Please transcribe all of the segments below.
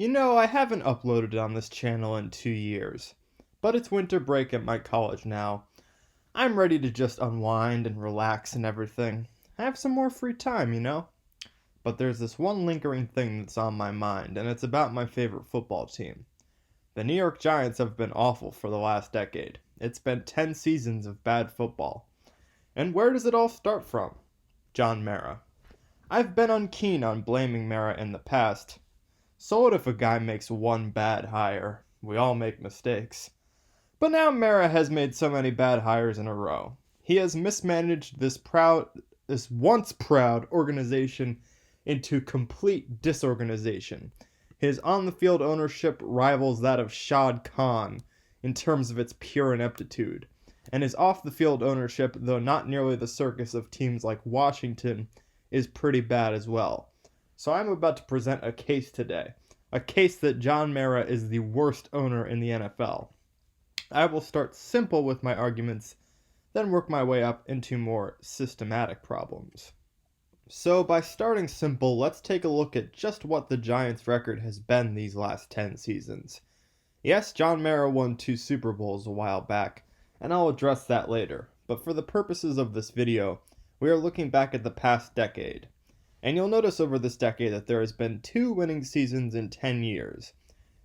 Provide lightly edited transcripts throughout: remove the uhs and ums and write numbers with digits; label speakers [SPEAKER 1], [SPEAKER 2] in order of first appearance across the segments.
[SPEAKER 1] I haven't uploaded on this channel in 2 years, but it's winter break at my college now. I'm ready to just unwind and relax and everything. I have some more free time. But there's this one lingering thing that's on my mind, and it's about my favorite football team. The New York Giants have been awful for the last decade. It's been 10 seasons of bad football. And where does it all start from? John Mara. I've been unkeen on blaming Mara in the past. So what if a guy makes one bad hire? We all make mistakes. But now Mara has made so many bad hires in a row. He has mismanaged this once proud organization into complete disorganization. His on-the-field ownership rivals that of Shad Khan in terms of its pure ineptitude. And his off-the-field ownership, though not nearly the circus of teams like Washington, is pretty bad as well. So I'm about to present a case today. A case that John Mara is the worst owner in the NFL. I will start simple with my arguments, then work my way up into more systematic problems. So by starting simple, let's take a look at just what the Giants' record has been these last 10 seasons. Yes, John Mara won 2 Super Bowls a while back, and I'll address that later, but for the purposes of this video, we are looking back at the past decade. And you'll notice over this decade that there has been 2 winning seasons in 10 years.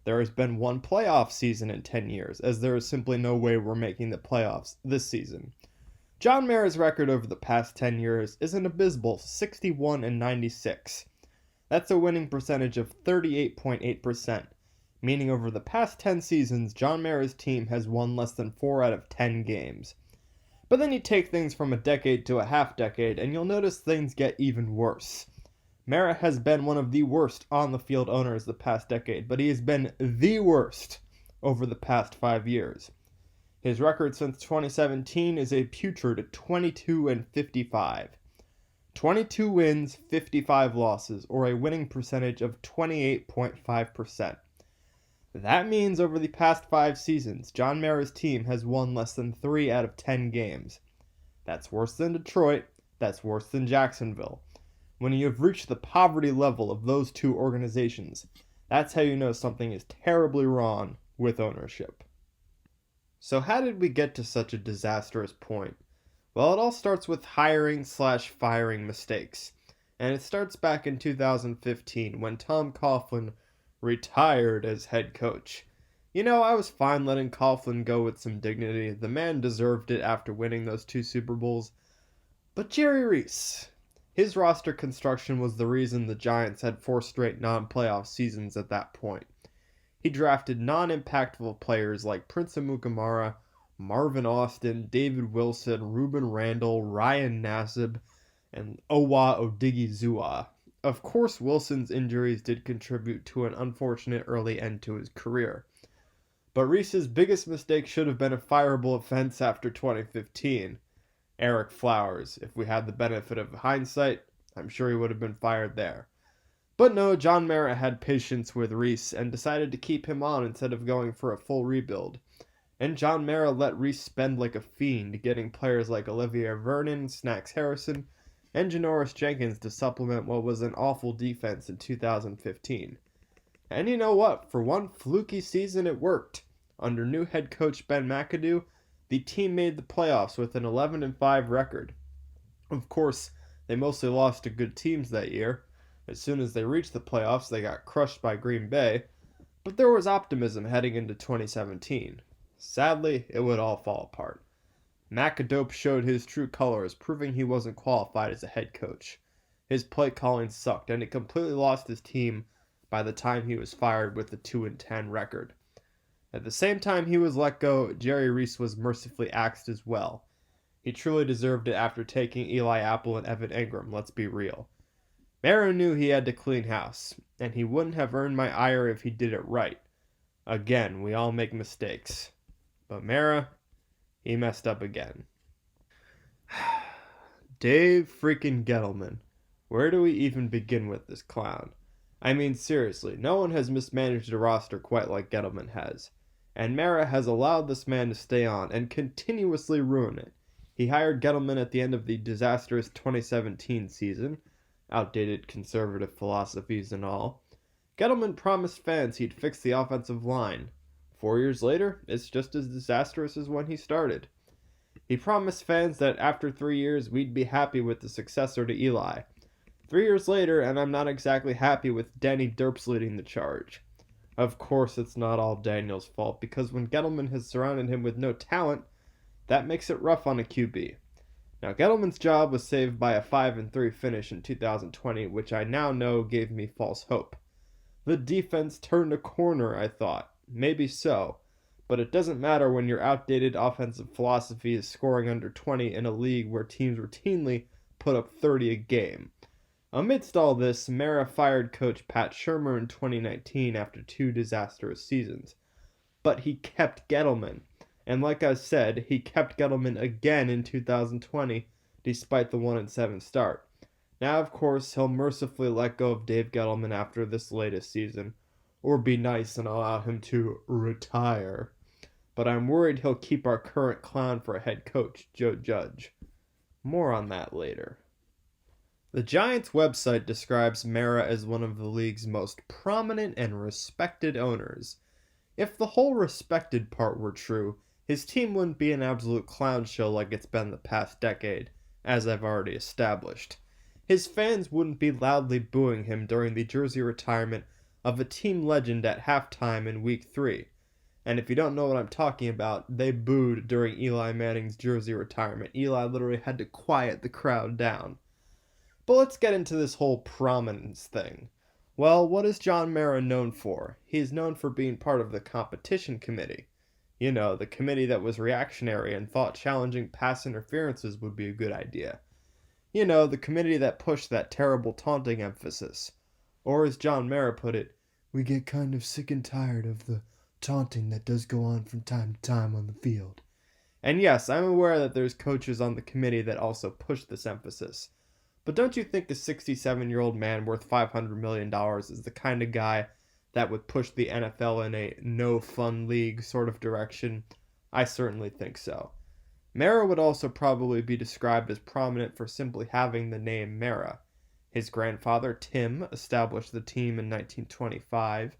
[SPEAKER 1] There has been 1 playoff season in 10 years, as there is simply no way we're making the playoffs this season. John Mara's record over the past 10 years is an abysmal 61-96. That's a winning percentage of 38.8%, meaning over the past 10 seasons, John Mara's team has won less than 4 out of 10 games. But then you take things from a decade to a half decade, and you'll notice things get even worse. Mara has been one of the worst on-the-field owners the past decade, but he has been the worst over the past 5 years. His record since 2017 is a putrid 22-55. 22 wins, 55 losses, or a winning percentage of 28.5%. That means over the past 5 seasons, John Mara's team has won less than 3 out of 10 games. That's worse than Detroit, that's worse than Jacksonville. When you have reached the poverty level of those 2 organizations, that's how you know something is terribly wrong with ownership. So how did we get to such a disastrous point? Well, it all starts with hiring/firing mistakes. And it starts back in 2015 when Tom Coughlin retired as head coach. I was fine letting Coughlin go with some dignity. The man deserved it after winning those 2 Super Bowls. But Jerry Reese, his roster construction was the reason the Giants had 4 straight non-playoff seasons at that point. He drafted non-impactful players like Prince Amukamara, Marvin Austin, David Wilson, Ruben Randall, Ryan Nassib, and Owa Odigizua. Of course, Wilson's injuries did contribute to an unfortunate early end to his career. But Reese's biggest mistake should have been a fireable offense after 2015. Eric Flowers. If we had the benefit of hindsight, I'm sure he would have been fired there. But no, John Mara had patience with Reese and decided to keep him on instead of going for a full rebuild. And John Mara let Reese spend like a fiend, getting players like Olivier Vernon, Snacks Harrison, and Janoris Jenkins to supplement what was an awful defense in 2015. And you know what? For one fluky season, it worked. Under new head coach Ben McAdoo, the team made the playoffs with an 11-5 record. Of course, they mostly lost to good teams that year. As soon as they reached the playoffs, they got crushed by Green Bay. But there was optimism heading into 2017. Sadly, it would all fall apart. McAdoo showed his true colors, proving he wasn't qualified as a head coach. His play calling sucked, and he completely lost his team by the time he was fired with a 2-10 record. At the same time he was let go, Jerry Reese was mercifully axed as well. He truly deserved it after taking Eli Apple and Evan Engram, let's be real. Mara knew he had to clean house, and he wouldn't have earned my ire if he did it right. Again, we all make mistakes. But Mara, he messed up again. Dave freaking Gettleman. Where do we even begin with this clown? I mean, seriously, no one has mismanaged a roster quite like Gettleman has. And Mara has allowed this man to stay on and continuously ruin it. He hired Gettleman at the end of the disastrous 2017 season, outdated conservative philosophies and all. Gettleman promised fans he'd fix the offensive line. 4 years later, it's just as disastrous as when he started. He promised fans that after 3 years we'd be happy with the successor to Eli. 3 years later, and I'm not exactly happy with Danny Derps leading the charge. Of course, it's not all Daniel's fault, because when Gettleman has surrounded him with no talent, that makes it rough on a QB. Now, Gettleman's job was saved by a 5-3 finish in 2020, which I now know gave me false hope. The defense turned a corner, I thought. Maybe so. But it doesn't matter when your outdated offensive philosophy is scoring under 20 in a league where teams routinely put up 30 a game. Amidst all this, Mara fired coach Pat Shurmur in 2019 after 2 disastrous seasons. But he kept Gettleman. And like I said, he kept Gettleman again in 2020, despite the 1-7 start. Now, of course, he'll mercifully let go of Dave Gettleman after this latest season, or be nice and allow him to retire. But I'm worried he'll keep our current clown for a head coach, Joe Judge. More on that later. The Giants' website describes Mara as one of the league's most prominent and respected owners. If the whole respected part were true, his team wouldn't be an absolute clown show like it's been the past decade, as I've already established. His fans wouldn't be loudly booing him during the jersey retirement of a team legend at halftime in Week 3. And if you don't know what I'm talking about, they booed during Eli Manning's jersey retirement. Eli literally had to quiet the crowd down. But let's get into this whole prominence thing. Well, what is John Mara known for? He is known for being part of the competition committee. You know, the committee that was reactionary and thought challenging pass interferences would be a good idea. You know, the committee that pushed that terrible taunting emphasis. Or as John Mara put it, we get kind of sick and tired of the taunting that does go on from time to time on the field. And yes, I'm aware that there's coaches on the committee that also push this emphasis. But don't you think a 67-year-old man worth $500 million is the kind of guy that would push the NFL in a no-fun league sort of direction? I certainly think so. Mara would also probably be described as prominent for simply having the name Mara. His grandfather, Tim, established the team in 1925.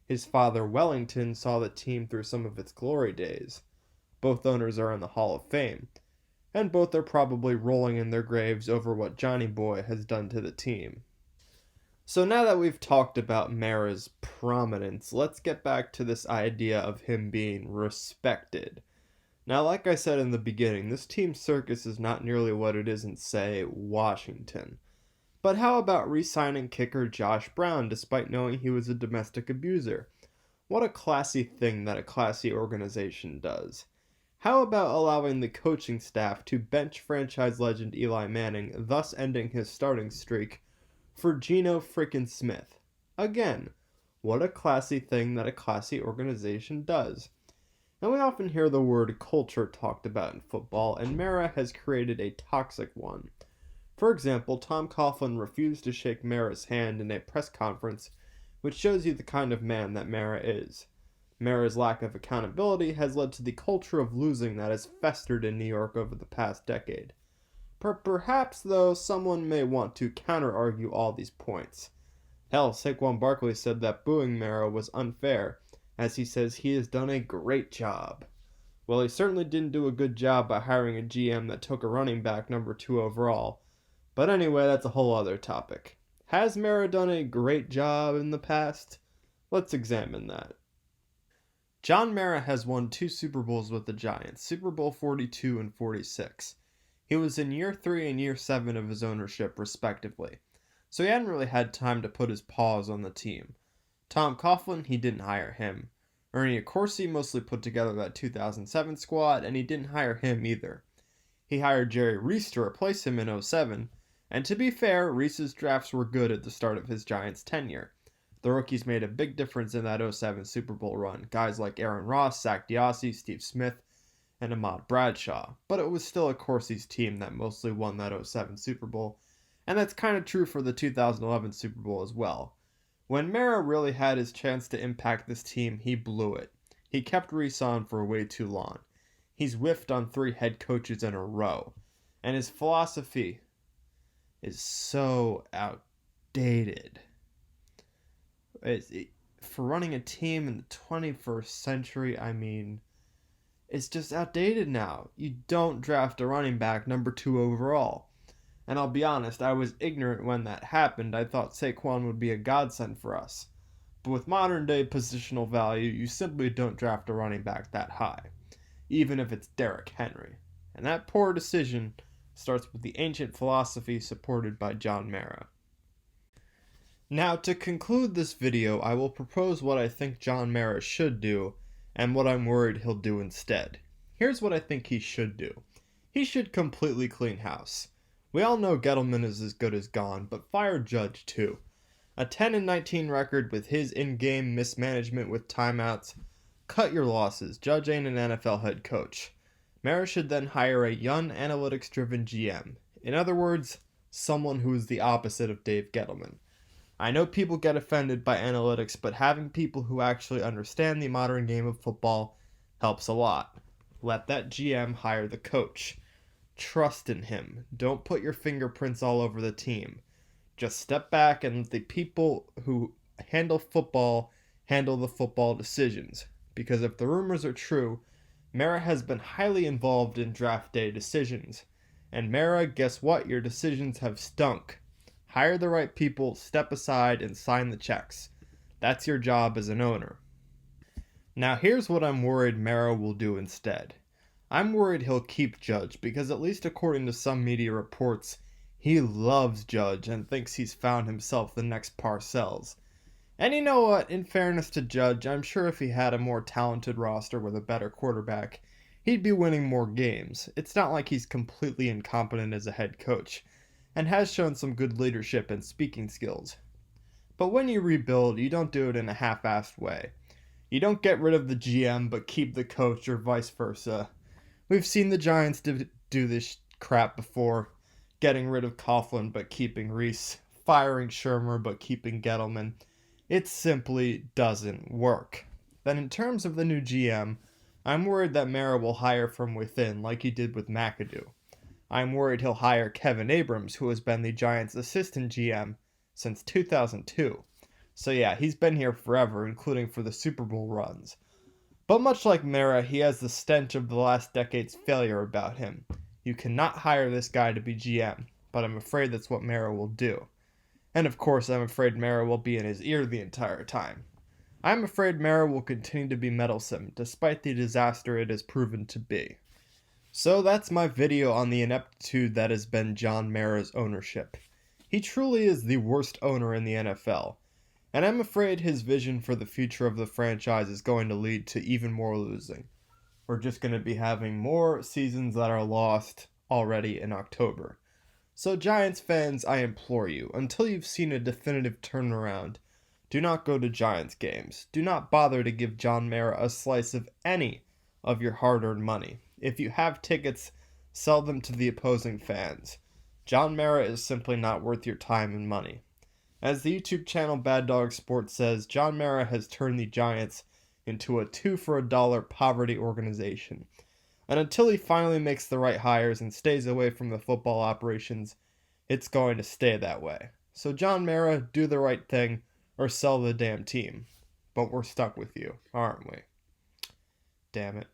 [SPEAKER 1] His father, Wellington, saw the team through some of its glory days. Both owners are in the Hall of Fame, and both are probably rolling in their graves over what Johnny Boy has done to the team. So now that we've talked about Mara's prominence, let's get back to this idea of him being respected. Now, like I said in the beginning, this team circus is not nearly what it is in, say, Washington. But how about re-signing kicker Josh Brown despite knowing he was a domestic abuser? What a classy thing that a classy organization does. How about allowing the coaching staff to bench franchise legend Eli Manning, thus ending his starting streak, for Geno frickin' Smith? Again, what a classy thing that a classy organization does. Now, we often hear the word culture talked about in football, and Mara has created a toxic one. For example, Tom Coughlin refused to shake Mara's hand in a press conference, which shows you the kind of man that Mara is. Mara's lack of accountability has led to the culture of losing that has festered in New York over the past decade. Perhaps, though, someone may want to counter-argue all these points. Hell, Saquon Barkley said that booing Mara was unfair, as he says he has done a great job. Well, he certainly didn't do a good job by hiring a GM that took a running back number 2 overall. But anyway, that's a whole other topic. Has Mara done a great job in the past? Let's examine that. John Mara has won 2 Super Bowls with the Giants, Super Bowl 42 and 46. He was in year 3 and year 7 of his ownership, respectively, so he hadn't really had time to put his paws on the team. Tom Coughlin, he didn't hire him. Ernie Accorsi mostly put together that 2007 squad, and he didn't hire him either. He hired Jerry Reese to replace him in 07, and to be fair, Reese's drafts were good at the start of his Giants tenure. The rookies made a big difference in that 07 Super Bowl run, guys like Aaron Ross, Zach Diossi, Steve Smith, and Ahmad Bradshaw, but it was still Accorsi's team that mostly won that 07 Super Bowl, and that's kind of true for the 2011 Super Bowl as well. When Mara really had his chance to impact this team, he blew it. He kept Reese on for way too long. He's whiffed on 3 head coaches in a row, and his philosophy is so outdated. For running a team in the 21st century, I mean, it's just outdated now. You don't draft a running back number 2 overall. And I'll be honest, I was ignorant when that happened. I thought Saquon would be a godsend for us. But with modern day positional value, you simply don't draft a running back that high, even if it's Derrick Henry. And that poor decision starts with the ancient philosophy supported by John Mara. Now, to conclude this video, I will propose what I think John Mara should do and what I'm worried he'll do instead. Here's what I think he should do. He should completely clean house. We all know Gettleman is as good as gone, but fire Judge too. A 10-19 record with his in-game mismanagement with timeouts. Cut your losses. Judge ain't an NFL head coach. Mara should then hire a young, analytics-driven GM. In other words, someone who is the opposite of Dave Gettleman. I know people get offended by analytics, but having people who actually understand the modern game of football helps a lot. Let that GM hire the coach. Trust in him. Don't put your fingerprints all over the team. Just step back and let the people who handle football handle the football decisions. Because if the rumors are true, Mara has been highly involved in draft day decisions. And Mara, guess what? Your decisions have stunk. Hire the right people, step aside, and sign the checks. That's your job as an owner. Now here's what I'm worried Mara will do instead. I'm worried he'll keep Judge because, at least according to some media reports, he loves Judge and thinks he's found himself the next Parcells. And you know what? In fairness to Judge, I'm sure if he had a more talented roster with a better quarterback, he'd be winning more games. It's not like he's completely incompetent as a head coach, and has shown some good leadership and speaking skills. But when you rebuild, you don't do it in a half-assed way. You don't get rid of the GM but keep the coach, or vice versa. We've seen the Giants do this crap before, getting rid of Coughlin but keeping Reese, firing Shermer but keeping Gettleman. It simply doesn't work. Then in terms of the new GM, I'm worried that Mara will hire from within like he did with McAdoo. I'm worried he'll hire Kevin Abrams, who has been the Giants' assistant GM since 2002. So yeah, he's been here forever, including for the Super Bowl runs. But much like Mara, he has the stench of the last decade's failure about him. You cannot hire this guy to be GM, but I'm afraid that's what Mara will do. And of course, I'm afraid Mara will be in his ear the entire time. I'm afraid Mara will continue to be meddlesome, despite the disaster it has proven to be. So that's my video on the ineptitude that has been John Mara's ownership. He truly is the worst owner in the NFL, and I'm afraid his vision for the future of the franchise is going to lead to even more losing. We're just going to be having more seasons that are lost already in October. So Giants fans, I implore you, until you've seen a definitive turnaround, do not go to Giants games. Do not bother to give John Mara a slice of any of your hard-earned money. If you have tickets, sell them to the opposing fans. John Mara is simply not worth your time and money. As the YouTube channel Bad Dog Sports says, John Mara has turned the Giants into a 2 for a dollar poverty organization. And until he finally makes the right hires and stays away from the football operations, it's going to stay that way. So John Mara, do the right thing or sell the damn team. But we're stuck with you, aren't we? Damn it.